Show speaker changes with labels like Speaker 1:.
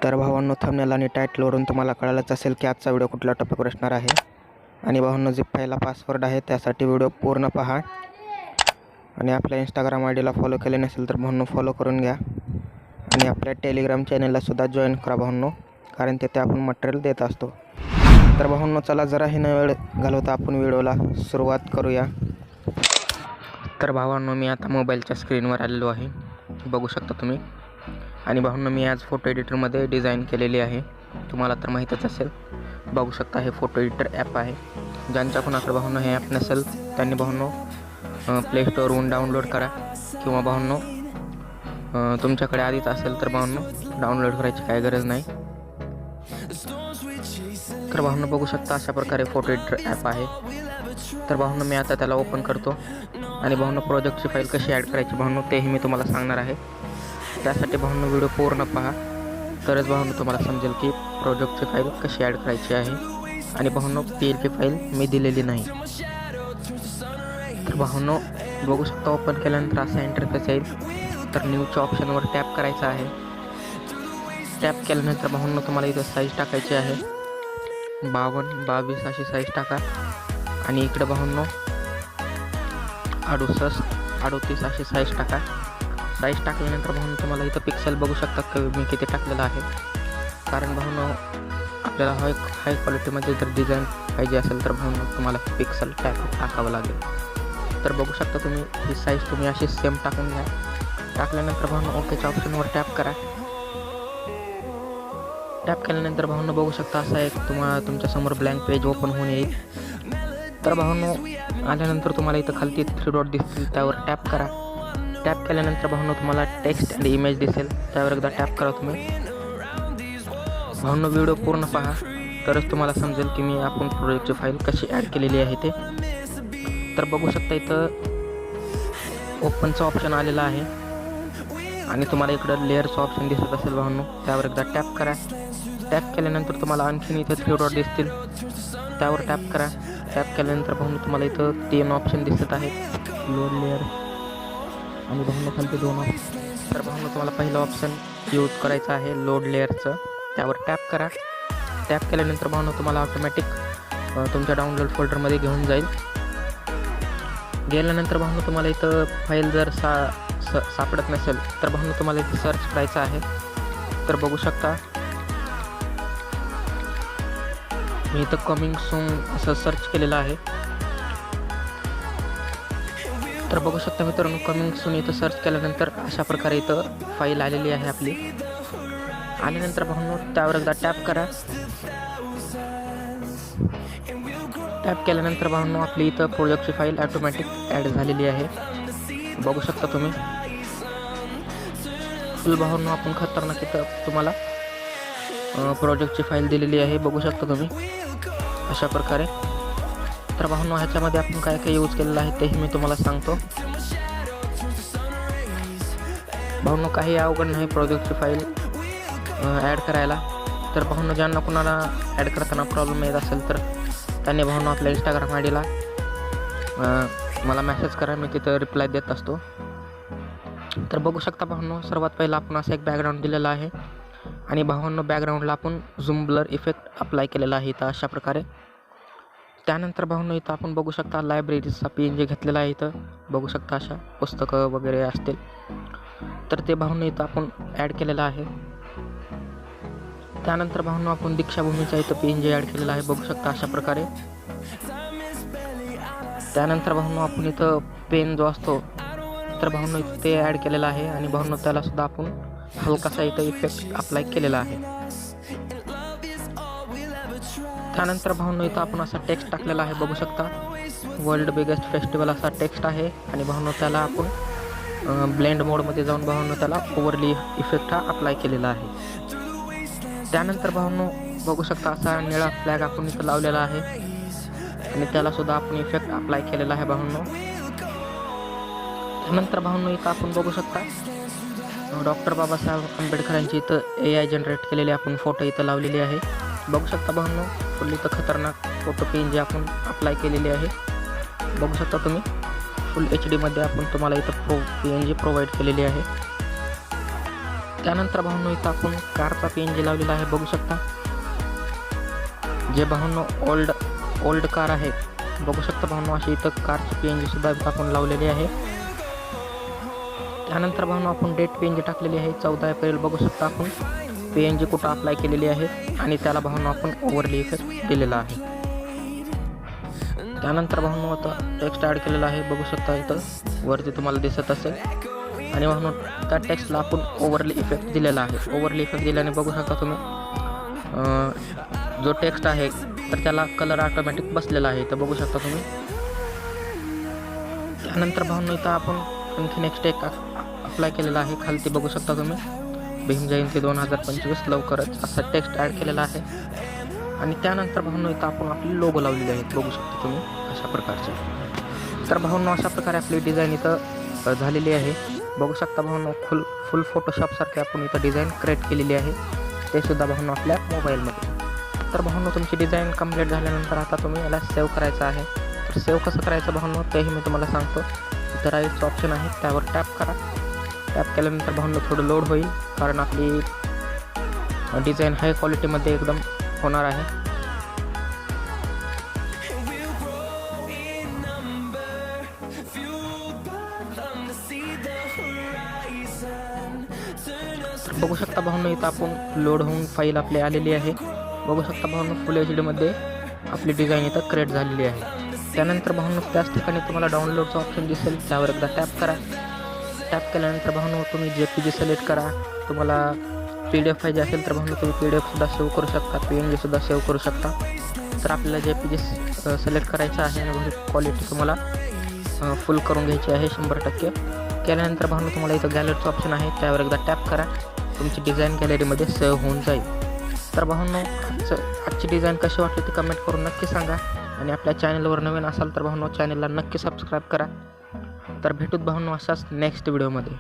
Speaker 1: तर भावांनो, थंबनेल आणि टायटलवरून तुम्हाला कळालंच असेल की आजचा व्हिडिओ कुठल्या टॉपिकवर असणार आहे. आणि भावांनो, झिप फाईलला पासवर्ड आहे, त्यासाठी व्हिडिओ पूर्ण पहा. आणि आपल्या इंस्टाग्राम आय डीला फॉलो केले नसेल तर भावांनो फॉलो करून घ्या. आणि आपल्या टेलिग्राम चॅनललासुद्धा जॉईन करा भावांनो, कारण तिथे आपण मटेरियल देत असतो. तर भावांनो, चला जराही न वेळ घालवता आपण व्हिडिओला सुरुवात करूया. तर भावांनो, मी आता मोबाईलच्या स्क्रीनवर आलेलो आहे, बघू शकता तुम्ही. आणि भावांनो, मी आज फोटो एडिटरमध्ये डिझाईन केलेली आहे, तुम्हाला तर माहीतच असेल. बघू शकता, हे फोटो एडिटर ॲप आहे. ज्यांच्या कोणाकडे भावांनो हे ॲप नसेल त्यांनी भावांनो प्ले स्टोअरवरून डाउनलोड करा, किंवा भावांनो तुमच्याकडे आधीच असेल तर भावांनो डाउनलोड करायची काही गरज नाही. तर भावांनो, बघू शकता अशा प्रकारे फोटो एडिटर ॲप आहे. तर भावांनो, मी आता त्याला ओपन करतो. आणि भावांनो, प्रोजेक्टची फाईल कशी ॲड करायची भावांनो तेही मी तुम्हाला सांगणार आहे. त्यासाठी भावांनो व्हिडिओ पूर्ण पहा, तरच भावांनो तुम्हाला समजेल की प्रोजेक्टची फाईल कशी ॲड करायची आहे. आणि भावांनो, PLP फाईल मी दिलेली नाही. तर भावांनो, बघू शकता ओपन केल्यानंतर असा इंटरफेस येईल. तर न्यूच्या ऑप्शनवर टॅप करायचं आहे. टॅप केल्यानंतर भावांनो तुम्हाला इथं साईज टाकायची आहे, 52, 22 अशी साईज टाका. आणि इकडे भावांनो 68, 38 अशी साईज टाका. साईज टाकल्यानंतर भावांनो तुम्हाला इथं पिक्सेल बघू शकता की मी किती टाकलेलं आहे. कारण भावांनो, आपल्याला हाय क्वालिटीमध्ये जर डिझाईन पाहिजे असेल तर भावांनो तुम्हाला पिक्सेल टाकावं लागेल. तर बघू शकता तुम्ही, ही साईज तुम्ही अशी सेम टाकून घ्या. टाकल्यानंतर भावांनो ओकेच्या ऑप्शनवर टॅप करा. टॅप केल्यानंतर भावांनो बघू शकता असा एक तुमच्यासमोर ब्लँक पेज ओपन होऊन येईल. तर भावांनो, आल्यानंतर तुम्हाला इथं खालती 3 डॉट दिसतील, त्यावर टॅप करा. टॅप केल्यानंतर भावांनो तुम्हाला टेक्स्ट आणि इमेज दिसेल, त्यावर एकदा टॅप करा तुम्ही. भावांनो, व्हिडिओ पूर्ण पहा, तरच तुम्हाला समजेल की मी आपण प्रोजेक्टची फाईल कशी ॲड केलेली आहे ते. तर बघू शकता इथं ओपनचं ऑप्शन आलेलं आहे. आणि तुम्हाला इकडं लेअरचं ऑप्शन दिसत असेल भावांनो, त्यावर एकदा टॅप करा. टॅप केल्यानंतर तुम्हाला आणखीन इथं 3 डॉट दिसतील, त्यावर टॅप करा. टॅप केल्यानंतर भावांनो तुम्हाला इथं 3 ऑप्शन दिसत आहेत, लोड लेअर आणि भावांनो खालती 2 ऑप्शन. तर भावांनो तुम्हाला पहिलं ऑप्शन यूज करायचं आहे लोड लेअरचं, त्यावर टॅप करा. टॅप केल्यानंतर भावांनो तुम्हाला ऑटोमॅटिक तुमच्या डाउनलोड फोल्डरमध्ये घेऊन जाईल. गेल्यानंतर भावांनो तुम्हाला इथं फाईल जर सापडत नसेल तर भावांनो तुम्हाला इथं सर्च करायचं आहे. तर बघू शकता मी इथं कमिंग सून असं सर्च केलेलं आहे. तर बघू शकता मित्रांनो, कमिंग सून इथं सर्च केल्यानंतर अशा प्रकारे इथं फाईल आलेली आहे आपली. आल्यानंतर भावांनो त्यावर एकदा टॅप करा. टॅप केल्यानंतर भावांनो आपली इथं प्रोजेक्टची फाईल ऑटोमॅटिक ॲड झालेली आहे, बघू शकता तुम्ही. फुल भावांनो आपण खतरनाक इथं तुम्हाला प्रोजेक्टची फाईल दिलेली आहे, बघू शकता तुम्ही अशा प्रकारे. तर भावांनो, ह्याच्यामध्ये आपण काय काय यूज केलेलं आहे तेही मी तुम्हाला सांगतो. भावांनो, काही अवघड नाही प्रोजेक्टची फाईल ॲड करायला. तर भावांनो, ज्यांना कुणाला ॲड करताना प्रॉब्लेम येत असेल तर त्यांनी भावांनो आपल्या इंस्टाग्राम आय डीला मला मेसेज करा, मी तिथं रिप्लाय देत असतो. तर बघू शकता भावांनो, सर्वात पहिला आपण असं एक बॅकग्राऊंड दिलेला आहे. आणि भावांनो बॅकग्राऊंडला आपण झूम ब्लर इफेक्ट अप्लाय केलेला आहे इथं अशा प्रकारे. त्यानंतर भावांनो इथं आपण बघू शकता लायब्ररीचा PNG घेतलेला आहे. इथं बघू शकता अशा पुस्तकं वगैरे असतील, तर ते भावांनो इथं आपण ॲड केलेलं आहे. त्यानंतर भावांनो आपण दीक्षाभूमीचा इथं PNG ॲड केलेला आहे, बघू शकता अशा प्रकारे. त्यानंतर भावांनो आपण इथं पेन जो असतो तर भावांनो इथं ते ॲड केलेलं आहे. आणि भावांनो त्यालासुद्धा आपण हलकासा इथं इफेक्ट अप्लाय केलेला आहे. त्यानंतर भावांनो इथं आपण असा टेक्स्ट टाकलेला आहे, बघू शकता. वर्ल्ड बिगेस्ट फेस्टिवल असा टेक्स्ट आहे. आणि भावांनो त्याला आपण ब्लेंड मोडमध्ये जाऊन भावांनो त्याला ओव्हरली इफेक्ट हा अप्लाय केलेला आहे. त्यानंतर भावांनो बघू शकता असा निळा फ्लॅग आपण इथं लावलेला आहे, आणि त्यालासुद्धा आपण इफेक्ट अप्लाय केलेला आहे भावांनो. त्यानंतर भावांनो इथं आपण बघू शकता डॉक्टर बाबासाहेब आंबेडकरांची इथं AI जनरेट केलेली आपण फोटो इथं लावलेली आहे, बघू शकता भावांनो. फुल इथं खतरनाक फोटो PNG आपण अप्लाय केलेली आहे, बघू शकता तुम्ही. फुल HD मध्ये आपण तुम्हाला इथं PNG प्रोव्हाइड केलेली आहे. त्यानंतर भावांनो इथं आपण कारचा PNG लावलेला आहे, बघू शकता. जे भावांनो ओल्ड कार आहे, बघू शकता भावांनो. अशी इथं कारची PNG सुद्धा आपण लावलेली आहे. त्यानंतर भावांनो आपण डेट PNG टाकलेली आहे 14 एप्रिल. बघू शकता आपण PNG कुठं अप्लाय केलेली आहे आणि त्याला भावांनो आपण ओव्हरले इफेक्ट दिलेला आहे. त्यानंतर भावांनो आता टेक्स्ट ॲड केलेला आहे, बघू शकता इथं वरती तुम्हाला दिसत असेल. आणि भावांनो त्या टेक्स्टला आपण ओव्हरले इफेक्ट दिलेला आहे. ओव्हरले इफेक्ट दिल्याने बघू शकता तुम्ही जो टेक्स्ट आहे तर त्याला कलर ऑटोमॅटिक बसलेला आहे, तर बघू शकता तुम्ही. त्यानंतर भावांनो इथं आपण आणखी नेक्स्ट एक अप्लाय केलेला आहे खालती, बघू शकता तुम्ही. भीम जयंती 2025 लवकरच असा टेक्स्ट ॲड केलेला आहे. आणि त्यानंतर भावांनो इथं आपण आपली लोगो लावलेली आहे, बघू शकता तुम्ही अशा प्रकारचे. तर भावांनो अशा प्रकारे आपली डिझाईन इथं झालेली आहे, बघू शकता भावांनो. फुल फोटोशॉपसारखे आपण इथं डिझाईन क्रिएट केलेली आहे, ते सुद्धा भावांनो आपल्या मोबाईलमध्ये. तर भावांनो तुमची डिझाईन कंप्लीट झाल्यानंतर आता तुम्ही याला सेव्ह करायचं आहे. तर सेव्ह कसं करायचं भावांनो तेही मी तुम्हाला सांगतो. इथं राईटचं ऑप्शन आहे, त्यावर टॅप करा. टॅप केल्यानंतर भावांनो थोडं लोड होईल, कारण आपली डिझाईन हाय क्वालिटीमध्ये एकदम होणार आहे. बघू शकता भावांनो इथं आपण लोड होऊन फाईल आपली आलेली आहे. बघू शकता भावांनो फुल HD मध्ये आपली डिझाईन इथं क्रिएट झालेली आहे. त्यानंतर भावांनो त्याच ठिकाणी तुम्हाला डाउनलोडचं ऑप्शन दिसेल, त्यावर एकदा टॅप करा. टॅप केल्यानंतर भावांनो तुम्ही JPG सिलेक्ट करा. तुम्हाला PDF पाहिजे असेल तर भावांनो तुम्ही PDF सुद्धा सेव्ह करू शकता, PNG सुद्धा सेव्ह करू शकता. तर आपल्याला JPG सिलेक्ट करायचं आहे आणि क्वालिटी तुम्हाला फुल करून घ्यायची आहे 100%. केल्यानंतर भावांनो तुम्हाला इथं गॅलरीचं ऑप्शन आहे, त्यावर एकदा टॅप करा. तुमची डिझाईन गॅलरीमध्ये सेव्ह होऊन जाईल. तर भावांनो आजची डिझाईन कशी वाटली ती कमेंट करून नक्की सांगा. आणि आपल्या चॅनलवर नवीन असाल तर भावांनो चॅनलला नक्की सबस्क्राईब करा. तर भेटूत भावांनो अशाच नेक्स्ट व्हिडिओमध्ये.